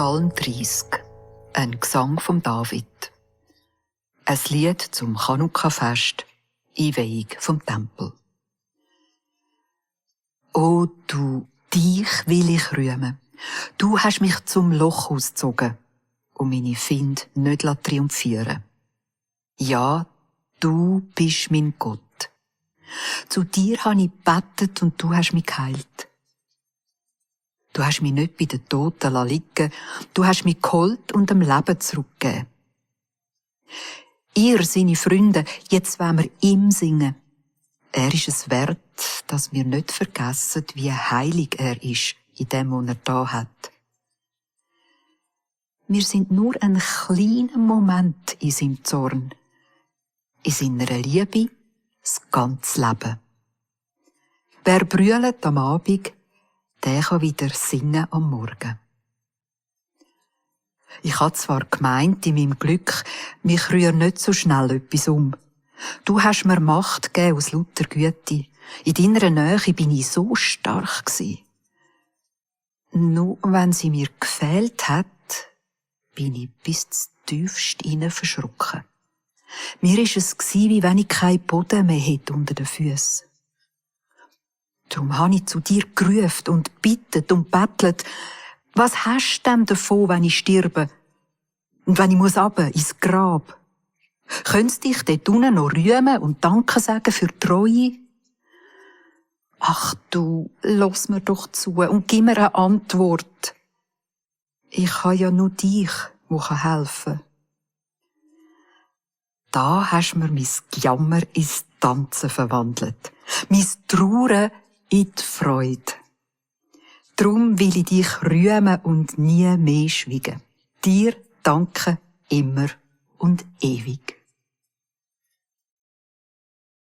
Psalm 30, ein Gesang von David. Ein Lied zum Chanukka-Fest, Einweihung vom Tempel. O du, dich will ich rühmen. Du hast mich zum Loch ausgezogen und meine Finde nicht triumphieren. Ja, du bist mein Gott. Zu dir habe ich gebetet und du hast mich geheilt. Du hast mich nicht bei den Toten liegen, du hast mich geholt und dem Leben zurückgegeben. Ihr, seine Freunde, jetzt wollen wir ihm singen. Er ist es wert, dass wir nicht vergessen, wie heilig er ist, in dem, was er da hat. Wir sind nur ein kleiner Moment in seinem Zorn, in seiner Liebe, das ganze Leben. Wer brüllt am Abend, der kann wieder singen am Morgen. Ich habe zwar gemeint, in meinem Glück, mich rührt nicht so schnell etwas um. Du hast mir Macht gegeben aus lauter Güte. In deiner Nähe bin ich so stark gewesen. Nur wenn sie mir gefehlt hat, bin ich bis tiefst hinein verschrocken. Mir war es wie wenn ich keinen Boden mehr hätte unter den Füßen. Darum habe ich zu dir gerufen und bittet und bettelt. Was hast du denn davon, wenn ich sterbe? Und wenn ich runter ins Grab? Könntest dich dort unten noch rühmen und Danke sagen für die Treue? Ach du, lass mir doch zu und gib mir eine Antwort. Ich habe ja nur dich, der helfen kann. Da hast du mir mein Jammer ins Tanzen verwandelt. Mein Trauern in die Freude. Drum will ich dich rühmen und nie mehr schweigen. Dir danken immer und ewig.